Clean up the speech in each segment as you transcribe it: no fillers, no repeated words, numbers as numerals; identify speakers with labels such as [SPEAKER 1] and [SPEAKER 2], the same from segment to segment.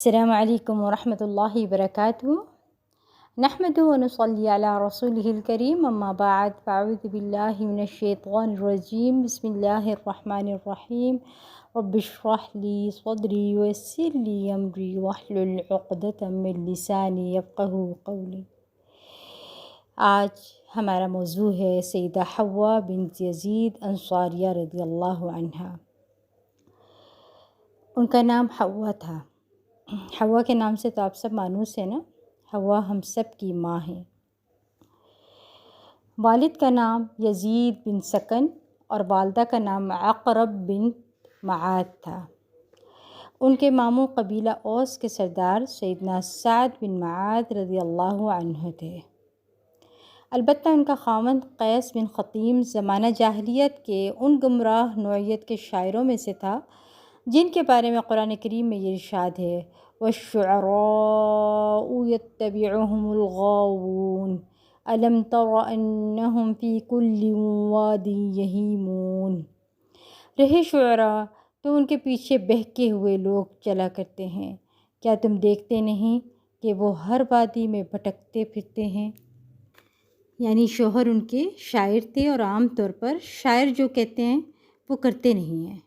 [SPEAKER 1] السلام عليكم ورحمة الله وبركاته. نحمد ونصلي على رسوله الكريم، أما بعد، فأعوذ بالله من الشيطان الرجيم. بسم الله الرحمن الرحيم. رب اشرح لي صدري ويسر لي أمري واحلل عقدة من لساني يفقهوا قولي. آج ہمارا موضوع ہے سیدہ حوا بنت یزید انصاریہ رضی اللہ عنہا. ان کا نام حوا تھا. حوا کے نام سے تو آپ سب مانوس ہیں نا. حوا ہم سب کی ماں ہے. والد کا نام یزید بن سکن اور والدہ کا نام عقرب بن معاد تھا. ان کے ماموں قبیلہ اوس کے سردار سیدنا سعد بن معاد رضی اللہ عنہ تھے. البتہ ان کا خاوند قیس بن خطیم زمانہ جاہلیت کے ان گمراہ نوعیت کے شاعروں میں سے تھا جن کے بارے میں قرآن کریم میں یہ ارشاد ہے وَالشُّعَرَاءُ يَتَّبِعُهُمُ الْغَاوُونَ أَلَمْ تَرَ أَنَّهُمْ فِي كُلِّ وَادٍ يَهِيمُونَ. رہے شعراء تو ان کے پیچھے بہکے ہوئے لوگ چلا کرتے ہیں، کیا تم دیکھتے نہیں کہ وہ ہر وادی میں بھٹکتے پھرتے ہیں. یعنی شوہر ان کے شاعر تھے اور عام طور پر شاعر جو کہتے ہیں وہ کرتے نہیں ہیں.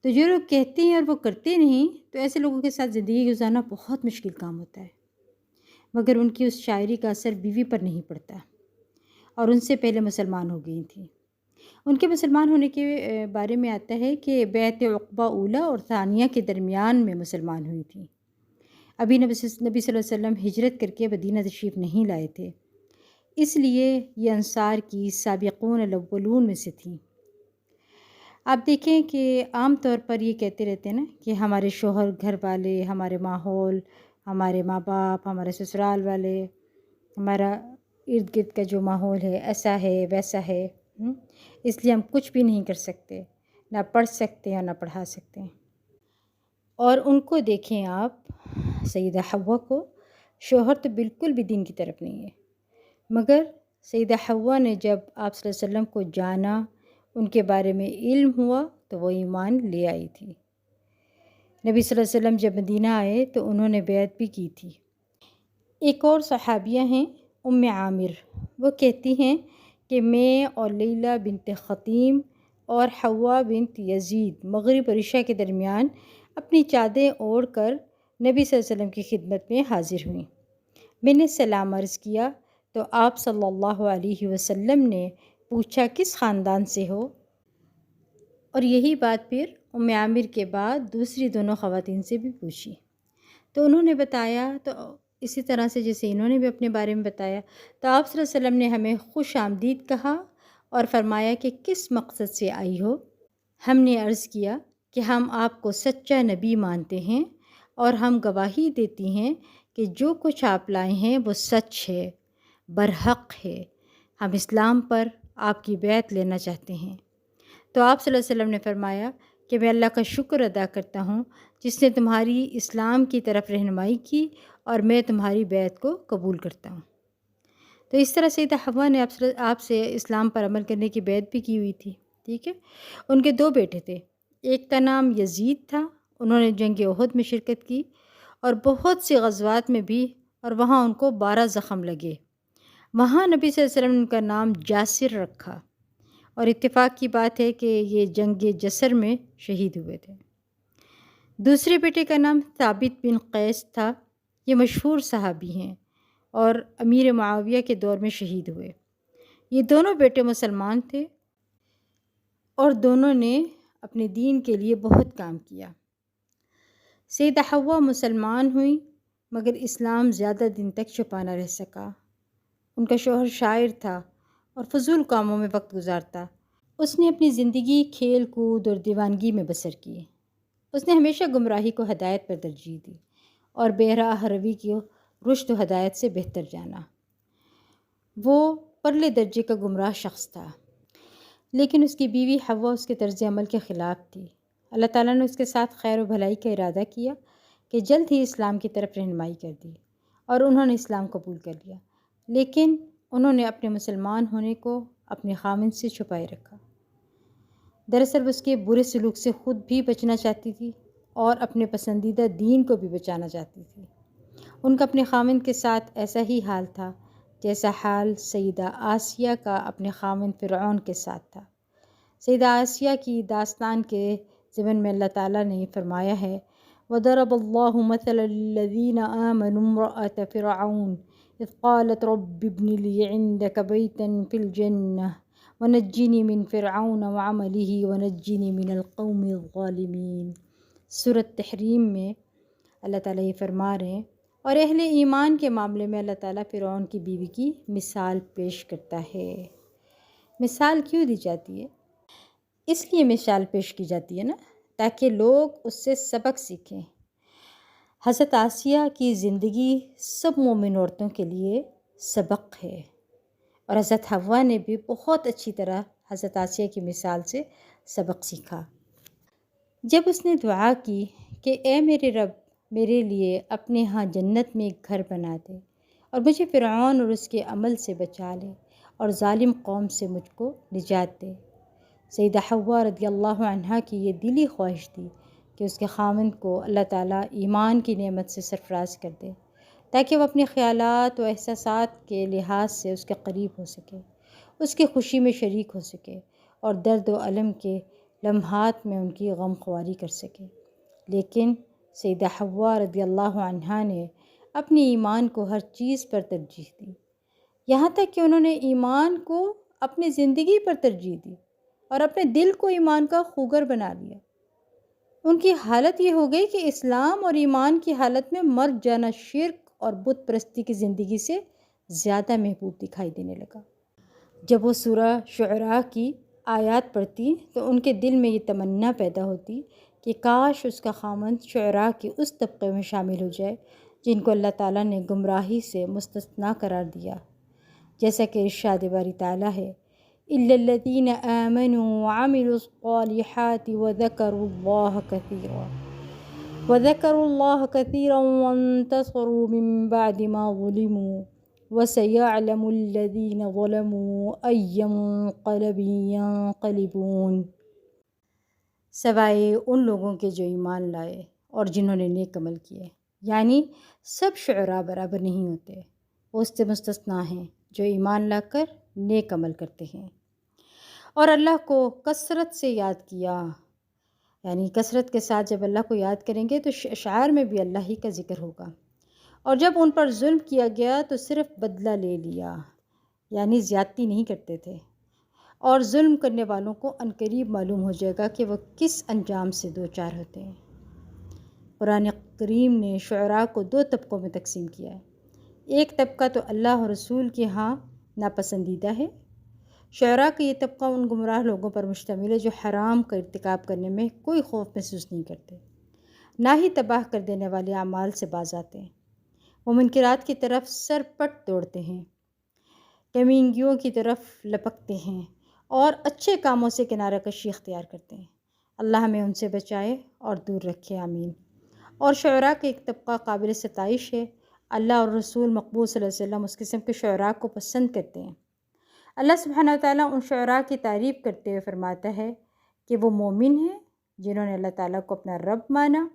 [SPEAKER 1] تو جو لوگ کہتے ہیں اور وہ کرتے نہیں، تو ایسے لوگوں کے ساتھ زندگی گزارنا بہت مشکل کام ہوتا ہے. مگر ان کی اس شاعری کا اثر بیوی پر نہیں پڑتا اور ان سے پہلے مسلمان ہو گئی تھیں. ان کے مسلمان ہونے کے بارے میں آتا ہے کہ بیعت عقبہ اولیٰ اور ثانیہ کے درمیان میں مسلمان ہوئی تھیں. ابھی نبی صلی اللہ علیہ وسلم ہجرت کر کے مدینہ تشریف نہیں لائے تھے، اس لیے یہ انصار کی سابقون الاولون میں سے تھیں. آپ دیکھیں کہ عام طور پر یہ کہتے رہتے ہیں نا کہ ہمارے شوہر، گھر والے، ہمارے ماحول، ہمارے ماں باپ، ہمارے سسرال والے، ہمارا ارد گرد کا جو ماحول ہے ایسا ہے ویسا ہے، اس لیے ہم کچھ بھی نہیں کر سکتے، نہ پڑھ سکتے ہیں اور نہ پڑھا سکتے ہیں. اور ان کو دیکھیں آپ، سیدہ حوا کو، شوہر تو بالکل بھی دین کی طرف نہیں ہے. مگر سیدہ حوا نے جب آپ صلی اللہ علیہ وسلم کو جانا، ان کے بارے میں علم ہوا، تو وہ ایمان لے آئی تھی. نبی صلی اللہ علیہ وسلم جب مدینہ آئے تو انہوں نے بیعت بھی کی تھی. ایک اور صحابیہ ہیں ام عامر، وہ کہتی ہیں کہ میں اور لیلہ بنت خطیم اور حوا بنت یزید مغرب اور عشاء کے درمیان اپنی چادریں اوڑھ کر نبی صلی اللہ علیہ وسلم کی خدمت میں حاضر ہوئیں. میں نے سلام عرض کیا تو آپ صلی اللہ علیہ وسلم نے پوچھا کس خاندان سے ہو؟ اور یہی بات پھر ام عامر کے بعد دوسری دونوں خواتین سے بھی پوچھی تو انہوں نے بتایا. تو اسی طرح سے جیسے انہوں نے بھی اپنے بارے میں بتایا، تو آپ صلی اللہ علیہ وسلم نے ہمیں خوش آمدید کہا اور فرمایا کہ کس مقصد سے آئی ہو؟ ہم نے عرض کیا کہ ہم آپ کو سچا نبی مانتے ہیں اور ہم گواہی دیتی ہیں کہ جو کچھ آپ لائے ہیں وہ سچ ہے، برحق ہے. ہم اسلام پر آپ کی بیعت لینا چاہتے ہیں. تو آپ صلی اللہ علیہ وسلم نے فرمایا کہ میں اللہ کا شکر ادا کرتا ہوں جس نے تمہاری اسلام کی طرف رہنمائی کی اور میں تمہاری بیعت کو قبول کرتا ہوں. تو اس طرح سیدہ حوا نے آپ سے اسلام پر عمل کرنے کی بیعت بھی کی ہوئی تھی. ٹھیک ہے. ان کے دو بیٹے تھے. ایک کا نام یزید تھا، انہوں نے جنگ احد میں شرکت کی اور بہت سی غزوات میں بھی، اور وہاں ان کو 12 زخم لگے. وہاں نبی صلی اللہ علیہ وسلم نے ان کا نام جاسر رکھا اور اتفاق کی بات ہے کہ یہ جنگ جسر میں شہید ہوئے تھے. دوسرے بیٹے کا نام ثابت بن قیس تھا. یہ مشہور صحابی ہیں اور امیر معاویہ کے دور میں شہید ہوئے. یہ دونوں بیٹے مسلمان تھے اور دونوں نے اپنے دین کے لیے بہت کام کیا. سیدہ حوا مسلمان ہوئی مگر اسلام زیادہ دن تک چھپا نہ رہ سکا. ان کا شوہر شاعر تھا اور فضول کاموں میں وقت گزارتا. اس نے اپنی زندگی کھیل کود اور دیوانگی میں بسر کی. اس نے ہمیشہ گمراہی کو ہدایت پر ترجیح دی اور بے راہ روی کی رشد و ہدایت سے بہتر جانا. وہ پرلے درجے کا گمراہ شخص تھا، لیکن اس کی بیوی حوا اس کے طرز عمل کے خلاف تھی. اللہ تعالیٰ نے اس کے ساتھ خیر و بھلائی کا ارادہ کیا کہ جلد ہی اسلام کی طرف رہنمائی کر دی اور انہوں نے اسلام قبول کر لیا. لیکن انہوں نے اپنے مسلمان ہونے کو اپنے خاوند سے چھپائے رکھا. دراصل اس کے برے سلوک سے خود بھی بچنا چاہتی تھی اور اپنے پسندیدہ دین کو بھی بچانا چاہتی تھی۔ ان کا اپنے خاوند کے ساتھ ایسا ہی حال تھا جیسا حال سیدہ آسیہ کا اپنے خاوند فرعون کے ساتھ تھا۔ سیدہ آسیہ کی داستان کے ضمن میں اللہ تعالیٰ نے فرمایا ہے وَضَرَبَ اللَّهُ مَثَلًا لِّلَّذِينَ آمَنُوا امْرَأَتَ فِرْعَوْنَ إِذْ قَالَتْ رَبِّ ابْنِ لِي عِندَكَ بَيْتًا فِي الْجَنَّةِ وَنَجِّنِي مِنْ فِرْعَوْنَ وَعَمَلِهِ وَنَجِّنِي مِنَ الْقَوْمِ الظَّالِمِينَ۔ سورۃ تحریم میں اللہ تعالیٰ یہ فرما رہے ہیں، اور اہل ایمان کے معاملے میں اللہ تعالیٰ فرعون کی بیوی کی مثال پیش کرتا ہے۔ مثال کیوں دی جاتی ہے؟ اس لیے مثال پیش کی جاتی ہے نا تاکہ لوگ اس سے سبق سیکھیں۔ حضرت آسیہ کی زندگی سب مومن عورتوں کے لیے سبق ہے، اور حضرت حوا نے بھی بہت اچھی طرح حضرت آسیہ کی مثال سے سبق سیکھا۔ جب اس نے دعا کی کہ اے میرے رب، میرے لیے اپنے ہاں جنت میں ایک گھر بنا دے اور مجھے فرعون اور اس کے عمل سے بچا لے اور ظالم قوم سے مجھ کو نجات دے۔ سیدہ حوا رضی اللہ عنہا کی یہ دلی خواہش تھی کہ اس کے خاوند کو اللہ تعالیٰ ایمان کی نعمت سے سرفراز کر دے تاکہ وہ اپنے خیالات و احساسات کے لحاظ سے اس کے قریب ہو سکے، اس کی خوشی میں شریک ہو سکے اور درد و الم کے لمحات میں ان کی غم خواری کر سکے۔ لیکن سیدہ حوا رضی اللہ عنہا نے اپنی ایمان کو ہر چیز پر ترجیح دی، یہاں تک کہ انہوں نے ایمان کو اپنی زندگی پر ترجیح دی اور اپنے دل کو ایمان کا خوگر بنا لیا۔ ان کی حالت یہ ہو گئی کہ اسلام اور ایمان کی حالت میں مر جانا شرک اور بت پرستی کی زندگی سے زیادہ محبوب دکھائی دینے لگا۔ جب وہ سورہ شعراء کی آیات پڑھتی تو ان کے دل میں یہ تمنا پیدا ہوتی کہ کاش اس کا خاوند شعراء کے اس طبقے میں شامل ہو جائے جن کو اللہ تعالیٰ نے گمراہی سے مستثنیٰ قرار دیا، جیسا کہ ارشاد باری تعالیٰ ہے إِلَّا الَّذِينَ آمَنُوا وَعَمِلُوا الصَّالِحَاتِ وَذَكَرُوا اللَّهَ كَثِيرًا وَانتَصَرُوا مِن بَعْدِ مَا ظُلِمُوا وَسَيَعْلَمُ الَّذِينَ ظَلَمُوا أَيَّ مُنقَلَبٍ يَنقَلِبُونَ۔ سوائے ان لوگوں کے جو ایمان لائے اور جنہوں نے نیک عمل کیے، یعنی سب شعراء برابر نہیں ہوتے، وہ اس سے مستثنیٰ ہیں جو ایمان لا کر نیک عمل کرتے ہیں اور اللہ کو کثرت سے یاد کیا، یعنی کثرت کے ساتھ جب اللہ کو یاد کریں گے تو اشعار میں بھی اللہ ہی کا ذکر ہوگا، اور جب ان پر ظلم کیا گیا تو صرف بدلہ لے لیا، یعنی زیادتی نہیں کرتے تھے، اور ظلم کرنے والوں کو عنقریب معلوم ہو جائے گا کہ وہ کس انجام سے دوچار ہوتے ہیں۔ قرآن کریم نے شعراء کو دو طبقوں میں تقسیم کیا ہے۔ ایک طبقہ تو اللہ اور رسول کے ہاں ناپسندیدہ ہے۔ شعراء کا یہ طبقہ ان گمراہ لوگوں پر مشتمل ہے جو حرام کا ارتکاب کرنے میں کوئی خوف محسوس نہیں کرتے، نہ ہی تباہ کر دینے والے اعمال سے باز آتے ہیں۔ وہ منکرات کی طرف سر پٹ دوڑتے ہیں، کمینگیوں کی طرف لپکتے ہیں اور اچھے کاموں سے کنارہ کشی اختیار کرتے ہیں۔ اللہ ہمیں ان سے بچائے اور دور رکھے، آمین۔ اور شعراء کا ایک طبقہ قابل ستائش ہے۔ اللہ اور رسول مقبول صلی اللہ علیہ وسلم اس قسم کے شعراء کو پسند کرتے ہیں۔ اللہ سبحانہ وتعالیٰ ان شعراء کی تعریف کرتے ہوئے فرماتا ہے کہ وہ مومن ہیں جنہوں نے اللہ تعالیٰ کو اپنا رب مانا،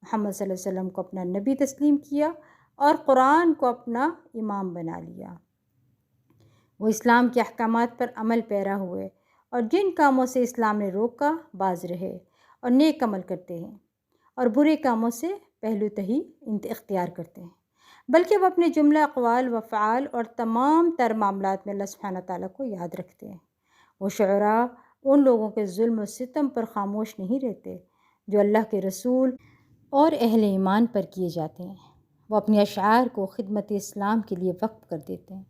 [SPEAKER 1] محمد صلی اللہ علیہ وسلم کو اپنا نبی تسلیم کیا اور قرآن کو اپنا امام بنا لیا۔ وہ اسلام کے احکامات پر عمل پیرا ہوئے اور جن کاموں سے اسلام نے روکا باز رہے اور نیک عمل کرتے ہیں، اور برے کاموں سے پہلو تہی اختیار کرتے ہیں، بلکہ وہ اپنے جملہ اقوال و افعال اور تمام تر معاملات میں اللہ سبحانہ تعالیٰ کو یاد رکھتے ہیں۔ وہ شعراء ان لوگوں کے ظلم و ستم پر خاموش نہیں رہتے جو اللہ کے رسول اور اہل ایمان پر کیے جاتے ہیں۔ وہ اپنے اشعار کو خدمت اسلام کے لیے وقف کر دیتے ہیں۔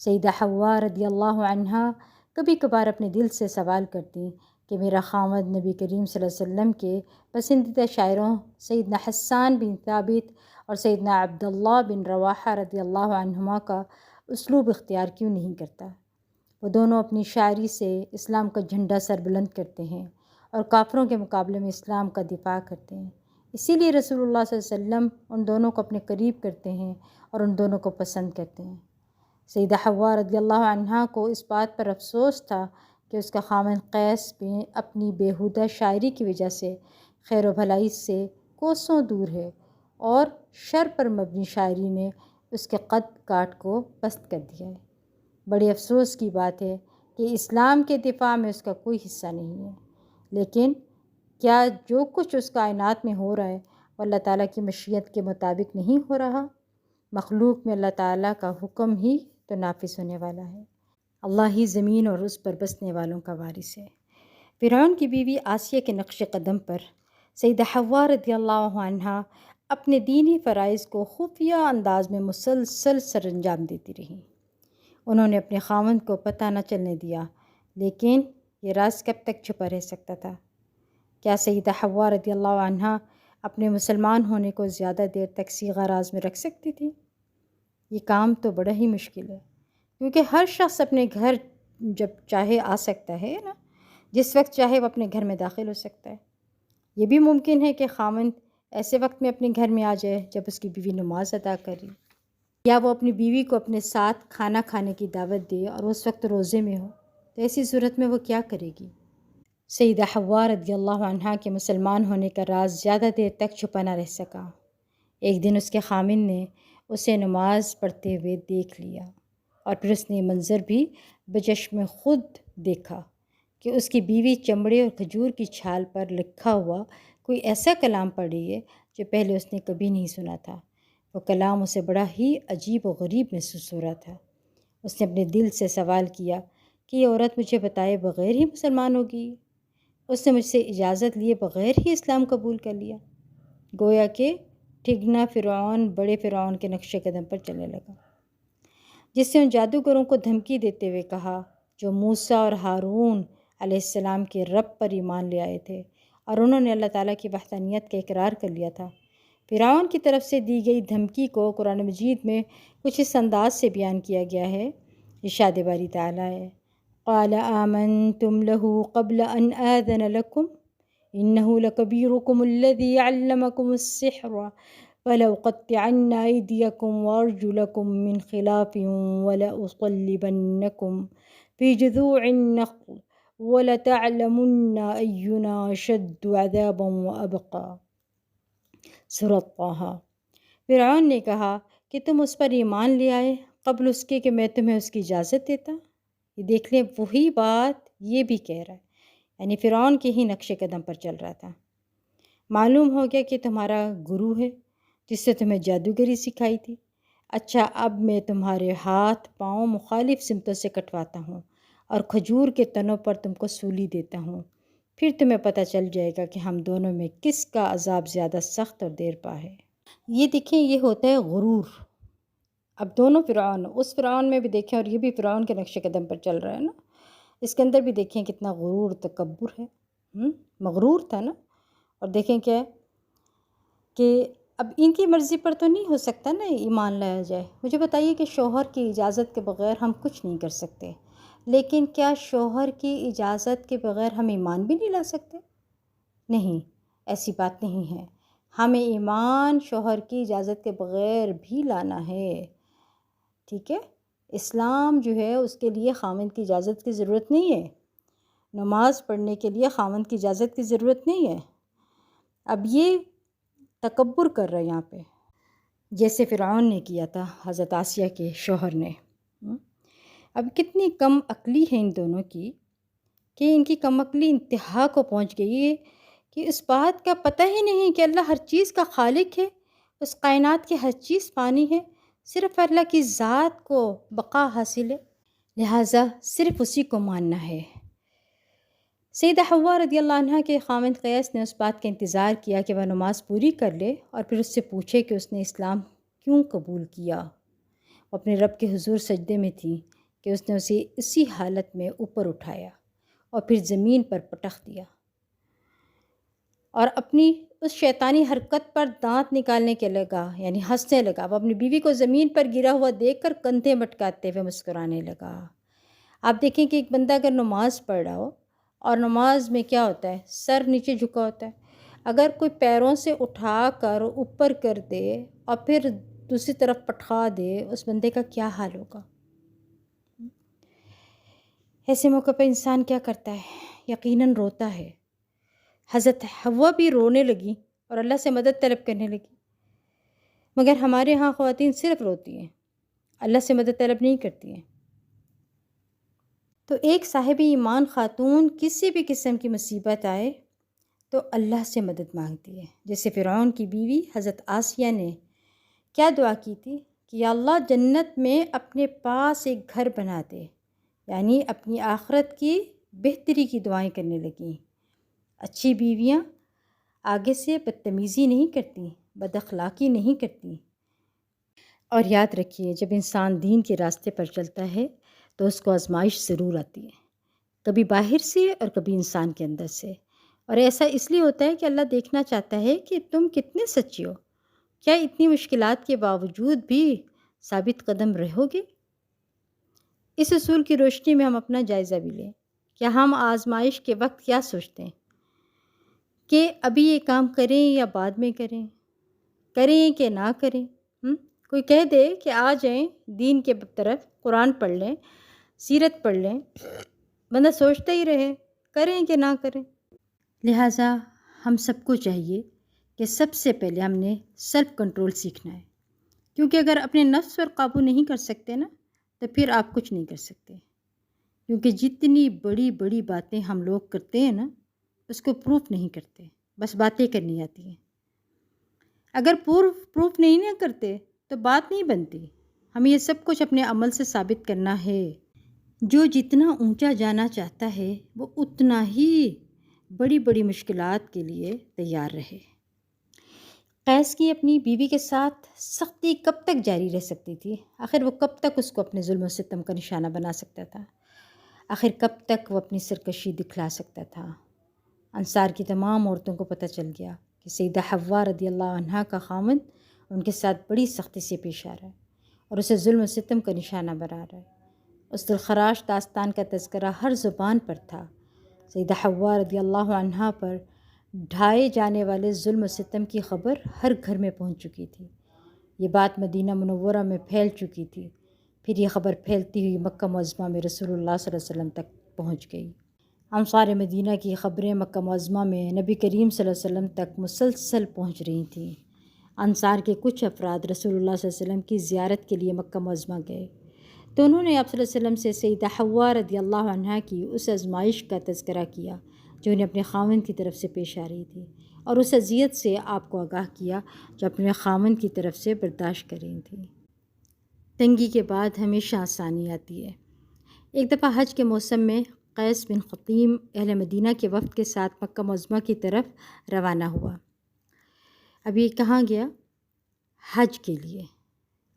[SPEAKER 1] سیدہ حوا رضی اللہ عنہا کبھی کبھار اپنے دل سے سوال کرتی کہ میرا خاوند نبی کریم صلی اللہ علیہ وسلم کے پسندیدہ شاعروں سیدنا حسان بن ثابت اور سیدنا عبداللہ بن رواحہ رضی اللہ عنہما کا اسلوب اختیار کیوں نہیں کرتا۔ وہ دونوں اپنی شاعری سے اسلام کا جھنڈا سر بلند کرتے ہیں اور کافروں کے مقابلے میں اسلام کا دفاع کرتے ہیں، اسی لیے رسول اللہ صلی اللہ علیہ وسلم ان دونوں کو اپنے قریب کرتے ہیں اور ان دونوں کو پسند کرتے ہیں۔ سیدہ حوا رضی اللہ عنہا کو اس بات پر افسوس تھا کہ اس کا خاوند قیس بھی اپنی بیہودہ شاعری کی وجہ سے خیر و بھلائی سے کوسوں دور ہے، اور شر پر مبنی شاعری نے اس کے قد کاٹ کو پست کر دیا ہے۔ بڑے افسوس کی بات ہے کہ اسلام کے دفاع میں اس کا کوئی حصہ نہیں ہے، لیکن کیا جو کچھ اس کائنات میں ہو رہا ہے وہ اللہ تعالیٰ کی مشیت کے مطابق نہیں ہو رہا؟ مخلوق میں اللہ تعالیٰ کا حکم ہی تو نافذ ہونے والا ہے۔ اللہ ہی زمین اور اس پر بسنے والوں کا وارث ہے۔ فرعون کی بیوی آسیہ کے نقش قدم پر سیدہ حوا رضی اللہ عنہا اپنے دینی فرائض کو خفیہ انداز میں مسلسل سر انجام دیتی رہیں۔ انہوں نے اپنے خاوند کو پتہ نہ چلنے دیا، لیکن یہ راز کب تک چھپا رہ سکتا تھا؟ کیا سیدہ حوا رضی اللہ عنہا اپنے مسلمان ہونے کو زیادہ دیر تک صیغہ راز میں رکھ سکتی تھی؟ یہ کام تو بڑا ہی مشکل ہے، کیونکہ ہر شخص اپنے گھر جب چاہے آ سکتا ہے نا، جس وقت چاہے وہ اپنے گھر میں داخل ہو سکتا ہے۔ یہ بھی ممکن ہے کہ خاوند ایسے وقت میں اپنے گھر میں آ جائے جب اس کی بیوی نماز ادا کر رہی، یا وہ اپنی بیوی کو اپنے ساتھ کھانا کھانے کی دعوت دے اور اس وقت روزے میں ہو، تو ایسی صورت میں وہ کیا کرے گی؟ سیدہ حوا رضی اللہ عنہا کے مسلمان ہونے کا راز زیادہ دیر تک چھپا نہ رہ سکا۔ ایک دن اس کے خاوند نے اسے نماز پڑھتے ہوئے دیکھ لیا، اور پھر اس نے یہ منظر بھی بچشم خود دیکھا کہ اس کی بیوی چمڑے اور کھجور کی چھال پر لکھا ہوا کوئی ایسا کلام پڑھ رہی ہے جو پہلے اس نے کبھی نہیں سنا تھا۔ وہ کلام اسے بڑا ہی عجیب و غریب محسوس ہو رہا تھا۔ اس نے اپنے دل سے سوال کیا کہ یہ عورت مجھے بتائے بغیر ہی مسلمان ہوگی؟ اس نے مجھ سے اجازت لیے بغیر ہی اسلام قبول کر لیا۔ گویا کہ ٹھگنا فرعون بڑے فرعون کے نقش قدم پر چلنے لگا، جس سے ان جادوگروں کو دھمکی دیتے ہوئے کہا جو موسیٰ اور ہارون علیہ السلام کے رب پر ایمان لے آئے تھے، اور انہوں نے اللہ تعالیٰ کی وحدانیت کا اقرار کر لیا تھا۔ فرعون کی طرف سے دی گئی دھمکی کو قرآن مجید میں کچھ اس انداز سے بیان کیا گیا ہے، ارشاد باری تعالیٰ ہے، قال آمنتم له قبل ان آذن لكم انه لكبيركم الذي علمكم السحر فلأقطعن أيديكم وأرجلكم من خلاف ولأصلبنكم في جذوع النخل وَلَتَعْلَمُنَّ أَيُّنَا أَشَدُّ عَذَابًا وَأَبْقَىٰ۔ سورۃ طٰہٰ۔ فرعون نے کہا کہ تم اس پر ایمان لے آئے قبل اس کے کہ میں تمہیں اس کی اجازت دیتا۔ یہ دیکھ لیں، وہی بات یہ بھی کہہ رہا ہے، یعنی فرعون کے ہی نقش قدم پر چل رہا تھا۔ معلوم ہو گیا کہ تمہارا گرو ہے جس سے تمہیں جادوگری سکھائی تھی۔ اچھا، اب میں تمہارے ہاتھ پاؤں مخالف سمتوں سے کٹواتا ہوں اور کھجور کے تنوں پر تم کو سولی دیتا ہوں، پھر تمہیں پتہ چل جائے گا کہ ہم دونوں میں کس کا عذاب زیادہ سخت اور دیر پا ہے۔ یہ دیکھیں، یہ ہوتا ہے غرور۔ اب دونوں فرعون، اس فرعون میں بھی دیکھیں اور یہ بھی فرعون کے نقش قدم پر چل رہا ہے نا، اس کے اندر بھی دیکھیں کتنا غرور تکبر ہے، مغرور تھا نا۔ اور دیکھیں کیا ہے کہ اب ان کی مرضی پر تو نہیں ہو سکتا نا ایمان لایا جائے۔ مجھے بتائیے کہ شوہر کی اجازت کے بغیر ہم کچھ نہیں کر سکتے، لیکن کیا شوہر کی اجازت کے بغیر ہم ایمان بھی نہیں لا سکتے؟ نہیں، ایسی بات نہیں ہے۔ ہمیں ایمان شوہر کی اجازت کے بغیر بھی لانا ہے، ٹھیک ہے؟ اسلام جو ہے اس کے لیے خاوند کی اجازت کی ضرورت نہیں ہے، نماز پڑھنے کے لیے خاوند کی اجازت کی ضرورت نہیں ہے۔ اب یہ تکبر کر رہا ہے یہاں پہ، جیسے فرعون نے کیا تھا حضرت آسیہ کے شوہر نے۔ اب کتنی کم عقلی ہے ان دونوں کی کہ ان کی کم عقلی انتہا کو پہنچ گئی ہے کہ اس بات کا پتہ ہی نہیں کہ اللہ ہر چیز کا خالق ہے، اس کائنات کی ہر چیز فانی ہے، صرف اللہ کی ذات کو بقا حاصل ہے، لہٰذا صرف اسی کو ماننا ہے۔ سیدہ حوا رضی اللہ عنہ کے خاوند قیس نے اس بات کا انتظار کیا کہ وہ نماز پوری کر لے اور پھر اس سے پوچھے کہ اس نے اسلام کیوں قبول کیا۔ وہ اپنے رب کے حضور سجدے میں تھی کہ اس نے اسے اسی حالت میں اوپر اٹھایا اور پھر زمین پر پٹخ دیا، اور اپنی اس شیطانی حرکت پر دانت نکالنے کے لگا، یعنی ہنسنے لگا۔ وہ اپنی بیوی کو زمین پر گرا ہوا دیکھ کر کندھے مٹکاتے ہوئے مسکرانے لگا۔ آپ دیکھیں کہ ایک بندہ اگر نماز پڑھ رہا ہو، اور نماز میں کیا ہوتا ہے، سر نیچے جھکا ہوتا ہے، اگر کوئی پیروں سے اٹھا کر اوپر کر دے اور پھر دوسری طرف پٹخا دے، اس بندے کا کیا حال ہوگا؟ ایسے موقع پہ انسان کیا کرتا ہے؟ یقیناً روتا ہے۔ حضرت حوا بھی رونے لگی اور اللہ سے مدد طلب کرنے لگی، مگر ہمارے ہاں خواتین صرف روتی ہیں، اللہ سے مدد طلب نہیں کرتی ہیں۔ تو ایک صاحب ایمان خاتون کسی بھی قسم کی مصیبت آئے تو اللہ سے مدد مانگتی ہے، جیسے فرعون کی بیوی حضرت آسیہ نے کیا دعا کی تھی کہ یا اللہ جنت میں اپنے پاس ایک گھر بنا دے، یعنی اپنی آخرت کی بہتری کی دعائیں کرنے لگیں۔ اچھی بیویاں آگے سے بدتمیزی نہیں کرتی، بد اخلاقی نہیں کرتی۔ اور یاد رکھیے جب انسان دین کے راستے پر چلتا ہے تو اس کو آزمائش ضرور آتی ہے، کبھی باہر سے اور کبھی انسان کے اندر سے، اور ایسا اس لیے ہوتا ہے کہ اللہ دیکھنا چاہتا ہے کہ تم کتنے سچے ہو، کیا اتنی مشکلات کے باوجود بھی ثابت قدم رہو گے؟ اس اصول کی روشنی میں ہم اپنا جائزہ بھی لیں، کیا ہم آزمائش کے وقت کیا سوچتے ہیں کہ ابھی یہ کام کریں یا بعد میں کریں، کریں کہ نہ کریں؟ کوئی کہہ دے کہ آ جائیں دین کے طرف، قرآن پڑھ لیں، سیرت پڑھ لیں، بندہ سوچتا ہی رہے کریں کہ نہ کریں۔ لہٰذا ہم سب کو چاہیے کہ سب سے پہلے ہم نے سیلف کنٹرول سیکھنا ہے، کیونکہ اگر اپنے نفس پر قابو نہیں کر سکتے نا تو پھر آپ کچھ نہیں کر سکتے، کیونکہ جتنی بڑی بڑی باتیں ہم لوگ کرتے ہیں نا اس کو پروف نہیں کرتے، بس باتیں کرنی آتی ہیں۔ اگر پروف نہیں نہ کرتے تو بات نہیں بنتی، ہمیں یہ سب کچھ اپنے عمل سے ثابت کرنا ہے۔ جو جتنا اونچا جانا چاہتا ہے وہ اتنا ہی بڑی بڑی مشکلات کے لیے تیار رہے۔ قیس کی اپنی بیوی کے ساتھ سختی کب تک جاری رہ سکتی تھی؟ آخر وہ کب تک اس کو اپنے ظلم و ستم کا نشانہ بنا سکتا تھا؟ آخر کب تک وہ اپنی سرکشی دکھلا سکتا تھا؟ انصار کی تمام عورتوں کو پتہ چل گیا کہ سیدہ حوا رضی اللہ عنہا کا خاوند ان کے ساتھ بڑی سختی سے پیش آ رہا ہے اور اسے ظلم و ستم کا نشانہ بنا رہا ہے۔ اس دلخراش داستان کا تذکرہ ہر زبان پر تھا۔ سیدہ حوا رضی اللہ عنہا پر ڈھائے جانے والے ظلم و ستم کی خبر ہر گھر میں پہنچ چکی تھی۔ یہ بات مدینہ منورہ میں پھیل چکی تھی، پھر یہ خبر پھیلتی ہوئی مکہ معظمہ میں رسول اللہ صلی اللہ علیہ وسلم تک پہنچ گئی۔ انصار مدینہ کی خبریں مکہ معظمہ میں نبی کریم صلی اللہ علیہ وسلم تک مسلسل پہنچ رہی تھیں۔ انصار کے کچھ افراد رسول اللہ صلی اللہ علیہ وسلم کی زیارت کے لیے مکہ معظمہ گئے تو انہوں نے آپ صلی اللہ علیہ وسلم سے سیدہ حوا رضی اللہ عنہا کی اس آزمائش کا تذکرہ کیا جو انہیں اپنے خاوند کی طرف سے پیش آ رہی تھی، اور اس اذیت سے آپ کو آگاہ کیا جو اپنے خاوند کی طرف سے برداشت کر رہی تھی۔ تنگی کے بعد ہمیشہ آسانی آتی ہے۔ ایک دفعہ حج کے موسم میں قیس بن خطیم اہل مدینہ کے وفد کے ساتھ مکہ معظمہ کی طرف روانہ ہوا۔ اب یہ کہاں گیا؟ حج کے لیے۔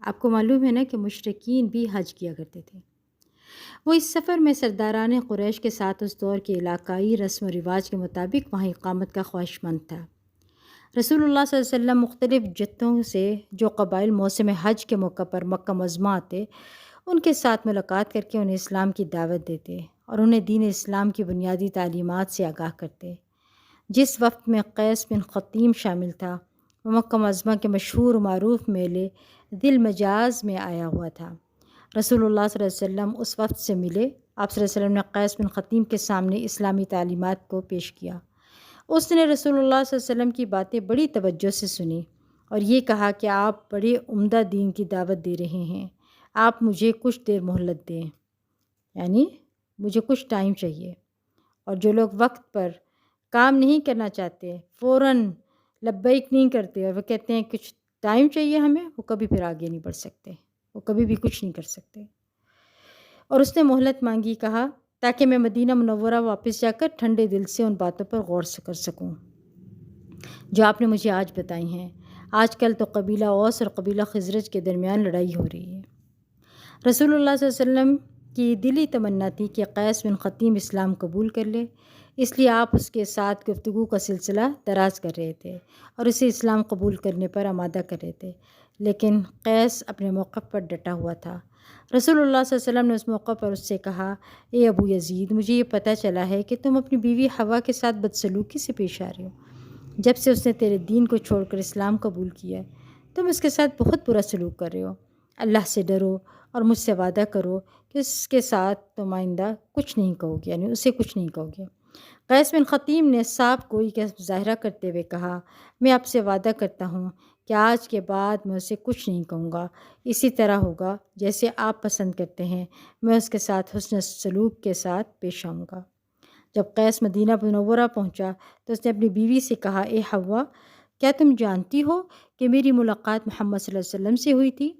[SPEAKER 1] آپ کو معلوم ہے نا کہ مشرکین بھی حج کیا کرتے تھے۔ وہ اس سفر میں سرداران قریش کے ساتھ اس دور کے علاقائی رسم و رواج کے مطابق وہاں اقامت کا خواہش مند تھا۔ رسول اللہ صلی اللہ علیہ وسلم مختلف جتوں سے جو قبائل موسم حج کے موقع پر مکہ معظمہ آتے ان کے ساتھ ملاقات کر کے انہیں اسلام کی دعوت دیتے اور انہیں دین اسلام کی بنیادی تعلیمات سے آگاہ کرتے۔ جس وقت میں قیس بن خطیم شامل تھا وہ مکہ معظمہ کے مشہور و معروف میلے ذی المجاز میں آیا ہوا تھا۔ رسول اللہ صلی اللہ علیہ وسلم اس وقت سے ملے۔ آپ صلی اللہ علیہ وسلم نے قیس بن خطیم کے سامنے اسلامی تعلیمات کو پیش کیا۔ اس نے رسول اللہ صلی اللہ علیہ وسلم کی باتیں بڑی توجہ سے سنی اور یہ کہا کہ آپ بڑے عمدہ دین کی دعوت دے رہے ہیں، آپ مجھے کچھ دیر مہلت دیں، یعنی مجھے کچھ ٹائم چاہیے۔ اور جو لوگ وقت پر کام نہیں کرنا چاہتے، فوراً لبیک نہیں کرتے اور وہ کہتے ہیں کچھ ٹائم چاہیے ہمیں، وہ کبھی پھر آگے نہیں بڑھ سکتے، وہ کبھی بھی کچھ نہیں کر سکتے۔ اور اس نے مہلت مانگی، کہا تاکہ میں مدینہ منورہ واپس جا کر ٹھنڈے دل سے ان باتوں پر غور کر سکوں جو آپ نے مجھے آج بتائی ہیں۔ آج کل تو قبیلہ اوس اور قبیلہ خزرج کے درمیان لڑائی ہو رہی ہے۔ رسول اللہ صلی اللہ علیہ وسلم کی دلی تمنا تھی کہ قیس بن خطیم اسلام قبول کر لے، اس لیے آپ اس کے ساتھ گفتگو کا سلسلہ دراز کر رہے تھے اور اسے اسلام قبول کرنے پر آمادہ کر رہے تھے، لیکن قیس اپنے موقف پر ڈٹا ہوا تھا۔ رسول اللہ صلی اللہ علیہ وسلم نے اس موقع پر اس سے کہا، اے ابو یزید، مجھے یہ پتہ چلا ہے کہ تم اپنی بیوی حوا کے ساتھ بدسلوکی سے پیش آ رہے ہو۔ جب سے اس نے تیرے دین کو چھوڑ کر اسلام قبول کیا ہے تم اس کے ساتھ بہت برا سلوک کر رہے ہو۔ اللہ سے ڈرو اور مجھ سے وعدہ کرو کہ اس کے ساتھ تم آئندہ کچھ نہیں کہو گے، یعنی اسے کچھ نہیں کہو گے۔ قیس بن خطیم نے صاف گوئی کا مظاہرہ کرتے ہوئے کہا، میں آپ سے وعدہ کرتا ہوں کہ آج کے بعد میں اسے کچھ نہیں کہوں گا، اسی طرح ہوگا جیسے آپ پسند کرتے ہیں، میں اس کے ساتھ حسن سلوک کے ساتھ پیش آؤں گا۔ جب قیس مدینہ منورہ پہنچا تو اس نے اپنی بیوی سے کہا، اے حوا، کیا تم جانتی ہو کہ میری ملاقات محمد صلی اللہ علیہ وسلم سے ہوئی تھی؟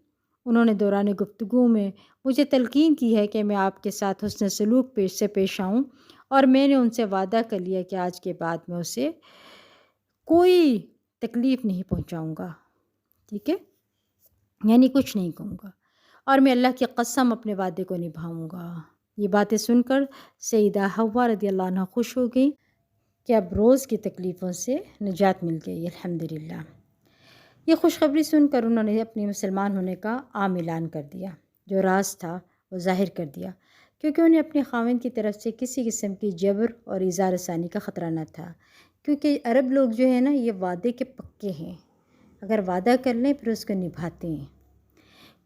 [SPEAKER 1] انہوں نے دوران گفتگو میں مجھے تلقین کی ہے کہ میں آپ کے ساتھ حسن سلوک سے پیش آؤں، اور میں نے ان سے وعدہ کر لیا کہ آج کے بعد میں اسے کوئی تکلیف نہیں پہنچاؤں گا، ٹھیک ہے، یعنی کچھ نہیں کہوں گا، اور میں اللہ کی قسم اپنے وعدے کو نبھاؤں گا۔ یہ باتیں سن کر سیدہ حوا رضی اللہ عنہ خوش ہو گئی کہ اب روز کی تکلیفوں سے نجات مل گئی، الحمدللہ۔ یہ خوشخبری سن کر انہوں نے اپنے مسلمان ہونے کا عام اعلان کر دیا، جو راز تھا وہ ظاہر کر دیا، کیونکہ انہیں اپنے خاوند کی طرف سے کسی قسم کی جبر اور ایذا رسانی کا خطرہ نہ تھا، کیونکہ عرب لوگ جو ہے نا یہ وعدے کے پکے ہیں، اگر وعدہ کر لیں پھر اس کو نبھاتے ہیں۔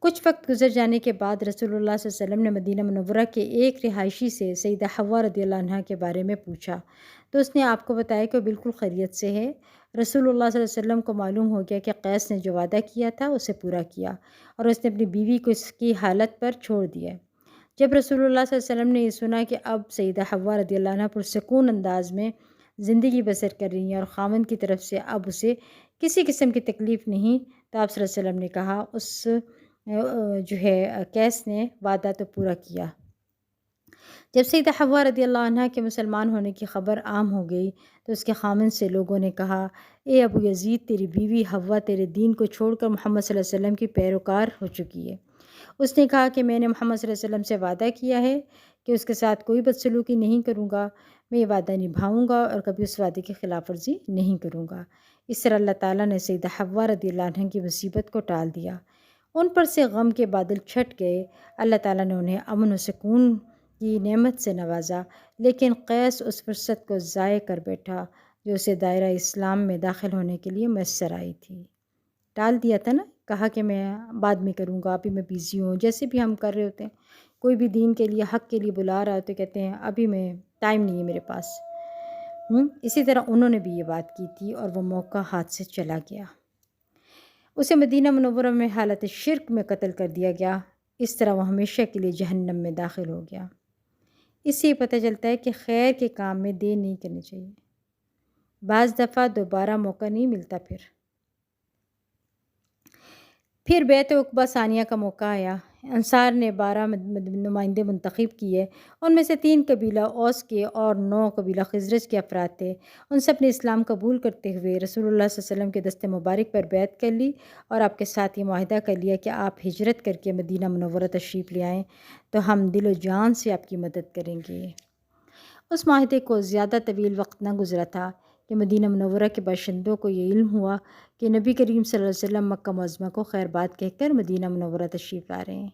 [SPEAKER 1] کچھ وقت گزر جانے کے بعد رسول اللہ صلی اللہ علیہ وسلم نے مدینہ منورہ کے ایک رہائشی سے سیدہ حوا رضی اللہ عنہ کے بارے میں پوچھا، تو اس نے آپ کو بتایا کہ وہ بالکل خیریت سے ہے۔ رسول اللہ صلی اللہ علیہ وسلم کو معلوم ہو گیا کہ قیس نے جو وعدہ کیا تھا اسے پورا کیا، اور اس نے اپنی بیوی کو اس کی حالت پر چھوڑ دیا۔ جب رسول اللہ صلی اللہ علیہ وسلم نے یہ سنا کہ اب سیدہ حوا رضی اللہ عنہ پرسکون انداز میں زندگی بسر کر رہی ہیں اور خاوند کی طرف سے اب اسے کسی قسم کی تکلیف نہیں، تو آپ صلی اللہ علیہ وسلم نے کہا، اس جو ہے قیس نے وعدہ تو پورا کیا۔ جب سیدہ حوا رضی اللہ عنہ کے مسلمان ہونے کی خبر عام ہو گئی تو اس کے خامن سے لوگوں نے کہا، اے ابو یزید، تیری بیوی حوا تیرے دین کو چھوڑ کر محمد صلی اللہ علیہ وسلم کی پیروکار ہو چکی ہے۔ اس نے کہا کہ میں نے محمد صلی اللہ علیہ وسلم سے وعدہ کیا ہے کہ اس کے ساتھ کوئی بدسلوکی نہیں کروں گا، میں یہ وعدہ نبھاؤں گا اور کبھی اس وعدے کی خلاف ورزی نہیں کروں گا۔ اس طرح اللہ تعالیٰ نے سیدہ حوا رضی اللہ عنہ کی مصیبت کو ٹال دیا، ان پر سے غم کے بادل چھٹ گئے، اللہ تعالیٰ نے انہیں امن و سکون کی نعمت سے نوازا، لیکن قیس اس فرصت کو ضائع کر بیٹھا جو اسے دائرہ اسلام میں داخل ہونے کے لیے میسر آئی تھی۔ ٹال دیا تھا نا، کہا کہ میں بعد میں کروں گا، ابھی میں بیزی ہوں، جیسے بھی ہم کر رہے ہوتے ہیں، کوئی بھی دین کے لیے حق کے لیے بلا رہا ہے تو کہتے ہیں ابھی میں ٹائم نہیں ہے میرے پاس۔ اسی طرح انہوں نے بھی یہ بات کی تھی اور وہ موقع ہاتھ سے چلا گیا۔ اسے مدینہ منورہ میں حالت شرک میں قتل کر دیا گیا، اس طرح وہ ہمیشہ کے لیے جہنم میں داخل ہو گیا۔ اس سے یہ پتہ چلتا ہے کہ خیر کے کام میں دیر نہیں کرنی چاہیے، بعض دفعہ دوبارہ موقع نہیں ملتا۔ پھر بیعت عقبہ ثانیہ کا موقع آیا۔ انصار نے 12 نمائندے منتخب کیے، ان میں سے 3 قبیلہ اوس کے اور 9 قبیلہ خزرج کے افراد تھے۔ ان سب نے اسلام قبول کرتے ہوئے رسول اللہ صلی اللہ علیہ وسلم کے دست مبارک پر بیعت کر لی اور آپ کے ساتھ یہ معاہدہ کر لیا کہ آپ ہجرت کر کے مدینہ منورہ تشریف لے آئیں تو ہم دل و جان سے آپ کی مدد کریں گے۔ اس معاہدے کو زیادہ طویل وقت نہ گزرا تھا کہ مدینہ منورہ کے باشندوں کو یہ علم ہوا کہ نبی کریم صلی اللہ علیہ وسلم مکہ معظمہ کو خیر بات کہہ کر مدینہ منورہ تشریف لا رہے ہیں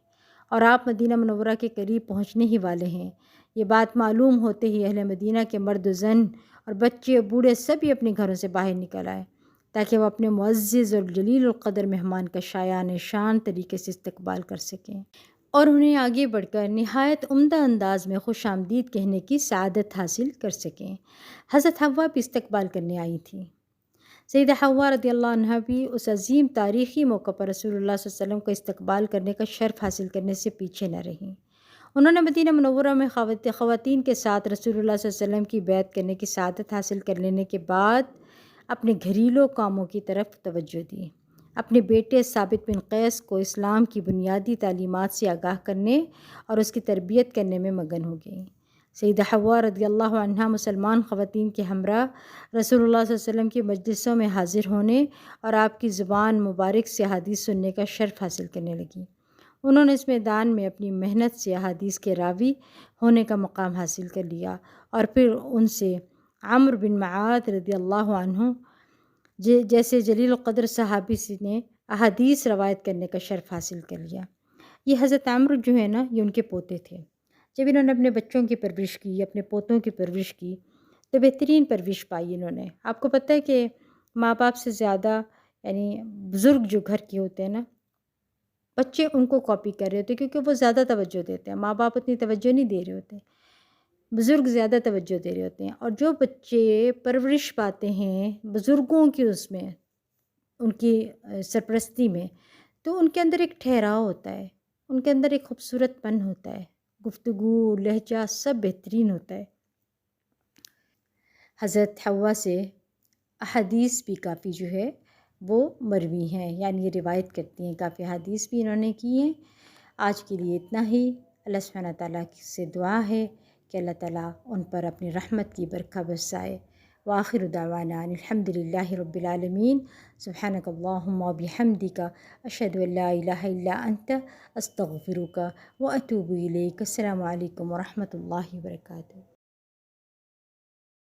[SPEAKER 1] اور آپ مدینہ منورہ کے قریب پہنچنے ہی والے ہیں۔ یہ بات معلوم ہوتے ہی اہل مدینہ کے مرد و زن اور بچے اور بوڑھے سبھی اپنے گھروں سے باہر نکل آئے تاکہ وہ اپنے معزز اور جلیل القدر مہمان کا شایان شان طریقے سے استقبال کر سکیں اور انہیں آگے بڑھ کر نہایت عمدہ انداز میں خوش آمدید کہنے کی سعادت حاصل کر سکیں۔ حضرت حوا بھی استقبال کرنے آئی تھیں۔ سیدہ حوا رضی اللہ عنہ بھی اس عظیم تاریخی موقع پر رسول اللہ صلی اللہ علیہ وسلم کا استقبال کرنے کا شرف حاصل کرنے سے پیچھے نہ رہیں۔ انہوں نے مدینہ منورہ میں خواتین کے ساتھ رسول اللہ صلی اللہ علیہ وسلم کی بیعت کرنے کی سعادت حاصل کر لینے کے بعد اپنے گھریلو کاموں کی طرف توجہ دی۔ اپنے بیٹے ثابت بن قیس کو اسلام کی بنیادی تعلیمات سے آگاہ کرنے اور اس کی تربیت کرنے میں مگن ہو گئیں۔ سیدہ حوا رضی اللہ عنہا مسلمان خواتین کے ہمراہ رسول اللہ صلی اللہ علیہ وسلم کی مجلسوں میں حاضر ہونے اور آپ کی زبان مبارک سے احادیث سننے کا شرف حاصل کرنے لگیں۔ انہوں نے اس میدان میں اپنی محنت سے احادیث کے راوی ہونے کا مقام حاصل کر لیا اور پھر ان سے عمرو بن معاذ رضی اللہ عنہ جیسے جلیل القدر صحابی نے احادیث روایت کرنے کا شرف حاصل کر لیا۔ یہ حضرت عمرو جو ہے نا یہ ان کے پوتے تھے۔ جب انہوں نے اپنے بچوں کی پرورش کی، اپنے پوتوں کی پرورش کی تو بہترین پرورش پائی انہوں نے۔ آپ کو پتہ ہے کہ ماں باپ سے زیادہ یعنی بزرگ جو گھر کے ہوتے ہیں نا، بچے ان کو کاپی کر رہے ہوتے ہیں کیونکہ وہ زیادہ توجہ دیتے ہیں، ماں باپ اتنی توجہ نہیں دے رہے ہوتے۔ بزرگ زیادہ توجہ دے رہے ہوتے ہیں، اور جو بچے پرورش پاتے ہیں بزرگوں کی اس میں، ان کی سرپرستی میں، تو ان کے اندر ایک ٹھہراؤ ہوتا ہے، ان کے اندر ایک خوبصورت پن ہوتا ہے، گفتگو لہجہ سب بہترین ہوتا ہے۔ حضرت حوا سے احادیث بھی کافی جو ہے وہ مروی ہیں، یعنی یہ روایت کرتی ہیں، کافی حدیث بھی انہوں نے کی ہیں۔ آج کے لیے اتنا ہی۔ اللہ سبحانہ تعالیٰ سے دعا ہے کہ اللہ تعالیٰ ان پر اپنی رحمت کی برکھا برسائے۔ وآخر دعوانا الحمد للہ رب العالمین۔ سبحانک اللہم و بحمدک، اشہد ان لا الہ الا انت، استغفرک و اتوب الیک۔ السلام علیکم ورحمۃ اللہ وبرکاتہ۔